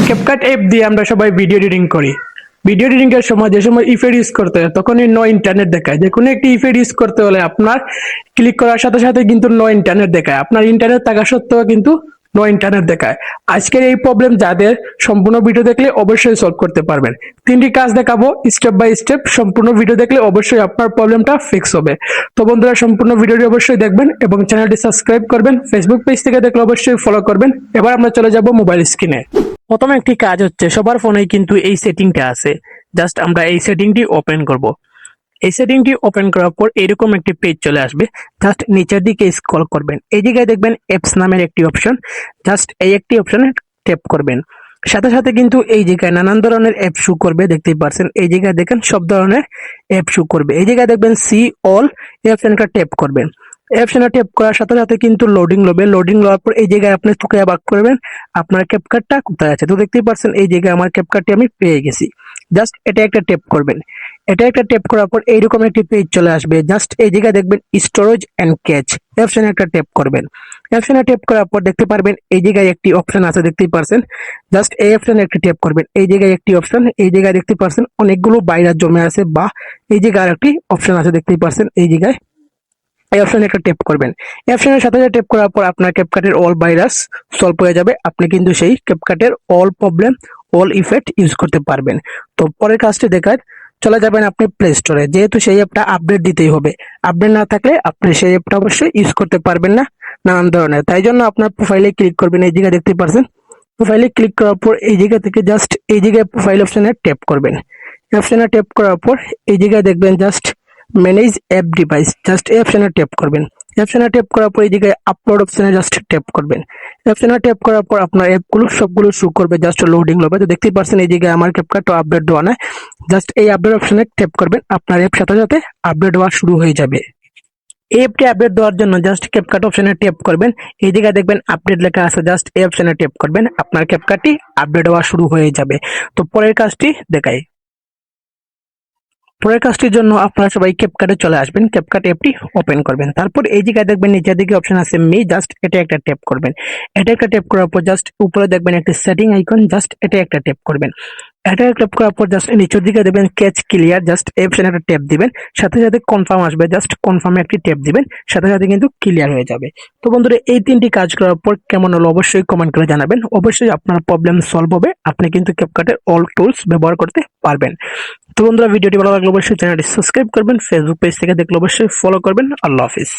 CapCut app দিয়ে আমরা সবাই ভিডিও এডিটিং করি। ভিডিও এডিটিং এর সময় যে সময় ইফেক্ট ইউজ করতে হয় তখনই নো ইন্টারনেট দেখায়। যে কোনো একটি ইফেক্ট ইউজ করতে হলে আপনার ক্লিক করার সাথে সাথে কিন্তু নো ইন্টারনেট দেখায়, আপনার ইন্টারনেট থাকা সত্ত্বেও কিন্তু নো ইন্টারনেট দেখায়। আজকের এই প্রবলেম যাদের সম্পূর্ণ ভিডিও দেখলে অবশ্যই সলভ করতে পারবেন। তিনটি কাজ দেখাবো স্টেপ বাই স্টেপ, সম্পূর্ণ ভিডিও দেখলে অবশ্যই আপনার প্রবলেমটা ফিক্স হবে। তো বন্ধুরা সম্পূর্ণ ভিডিওটি অবশ্যই দেখবেন এবং চ্যানেলটি সাবস্ক্রাইব করবেন। ফেসবুক পেজ থেকে দেখলে অবশ্যই ফলো করবেন। এবার আমরা চলে যাব মোবাইল স্ক্রিনে। প্রথম একটি কাজ হচ্ছে সবার ফোনেই কিন্তু এই সেটিংটা আছে। জাস্ট আমরা এই সেটিংটি ওপেন করব। এই সেটিংটি ওপেন করার পর এরকম একটি পেজ চলে আসবে। জাস্ট নিচের দিকে স্ক্রল করবেন, এই জায়গায় দেখবেন অ্যাপস নামের একটি অপশন। জাস্ট এই একটি অপশনে ট্যাপ করবেন। সাথে সাথে কিন্তু এই জায়গায় নানান ধরনের অ্যাপ শো করবে, দেখতেই পারছেন। এই জায়গায় দেখেন সব ধরনের অ্যাপ শো করবে। এই জায়গায় দেখবেন সি অল, এই অপশনটা ট্যাপ করবেন। এই অপশনে ট্যাপ করার সাথে সাথে কিন্তু লোডিং লবে। লোডিং লওয়ার পর এই জায়গায় আপনি চোখে বাক করবেন আপনার ক্যাপকাটটা কোথায় আছে। তো দেখতেই পারছেন এই জায়গায় আমার ক্যাপকাটটি আমি পেয়ে গেছি। জাস্ট এটা একটা ট্যাপ করবেন। এটা একটা ট্যাপ করার পর এইরকম একটি পেজ চলে আসবে। জাস্ট এই জায়গায় দেখবেন স্টোরেজ এন্ড ক্যাচ, অপশনে একটা ট্যাপ করবেন। অপশনে ট্যাপ করার পর দেখতে পারবেন এই জায়গায় একটি অপশন আছে, দেখতেই পারছেন। জাস্ট এই অপশনে একটা ট্যাপ করবেন। এই জায়গায় একটি অপশন, এই জায়গায় দেখতে পারছেন অনেকগুলো ভাইরাস জমে আছে, বা এই জায়গায় আরেকটি অপশন আছে, দেখতেই পারছেন। এই জায়গায় এই অপশনে একটা ট্যাপ করবেন। এই অপশনের সাথে ট্যাপ করার পর আপনার ক্যাপকাটের অল ভাইরাস সলভ হয়ে যাবে। আপনি কিন্তু সেই ক্যাপকাটের all problem, all effect use করতে পারবেন। তো পরের কাজটি দেখার চলে যাবেন আপনি প্লে স্টোরে। যেহেতু সেই অ্যাপটা আপডেট দিতেই হবে, আপডেট না থাকলে আপনি সেই অ্যাপটা অবশ্যই ইউজ করতে পারবেন না নানান ধরনের। তাই জন্য আপনার প্রোফাইলে ক্লিক করবেন। এই জায়গায় দেখতে পারছেন, প্রোফাইলে ক্লিক করার পর এই জায়গা থেকে জাস্ট এই জায়গায় প্রোফাইল অপশনে ট্যাপ করবেন। অপশনে ট্যাপ করার পর এই জায়গায় দেখবেন just manage app device, just এই অপশনে ট্যাপ করবেন। অপশনে ট্যাপ করার পর এই জায়গায় আপলোড অপশনে জাস্ট ট্যাপ করবেন। অপশনে ট্যাপ করার পর আপনার অ্যাপগুলো সবগুলো শো করবে, জাস্ট লোডিং হবে। তো দেখতেই পারছেন এই জায়গায় আমার ক্যাপকাটটা আপডেট দেওয়া নাই। জাস্ট এই আপডেট অপশনে ট্যাপ করবেন, আপনার অ্যাপ সাথে সাথে আপডেট হওয়া শুরু হয়ে যাবে। এই অ্যাপটি আপডেট দেওয়ার জন্য জাস্ট ক্যাপকাট অপশনে ট্যাপ করবেন। এই জায়গায় দেখবেন আপডেট লেখা আছে, জাস্ট এই অপশনে ট্যাপ করবেন, আপনার ক্যাপকাটটি আপডেট হওয়া শুরু হয়ে যাবে। তো পরের কাজটি দেখাই। পরের কাজটির জন্য আপনারা সবাই ক্যাপকাটে চলে আসবেন, ক্যাপকাট অ্যাপটি ওপেন করবেন। তারপর এই জায়গায় দেখবেন নিচের দিকে অপশন আছে মি, জাস্ট এটা একটা ট্যাপ করবেন। এটা একটা ট্যাপ করার পর জাস্ট উপরে দেখবেন একটা সেটিং আইকন, জাস্ট এটা একটা ট্যাপ করবেন। এটা ট্যাপ করার পর জাস্ট নিচের দিকে দেখবেন ক্যাচ ক্লিয়ার, জাস্ট এই অপশনে একটা ট্যাপ দিবেন। সাথে সাথে কনফার্ম আসবে, জাস্ট কনফার্মে একটি ট্যাপ দিবেন, সাথে সাথে কিন্তু ক্লিয়ার হয়ে যাবে। তো বন্ধুরা এই তিনটি কাজ করার পর কেমন হলো অবশ্যই কমেন্ট করে জানাবেন। অবশ্যই আপনার প্রবলেম সলভ হবে, আপনি কিন্তু ক্যাপকাটের অল টুলস ব্যবহার করতে পারবেন। তো বন্ধুরা ভিডিওটি ভালো লাগলে অবশ্যই চ্যানেলটি সাবস্ক্রাইব করবেন, ফেসবুক পেজ থেকে দেখলে অবশ্যই ফলো করবেন। আল্লাহ হাফিজ।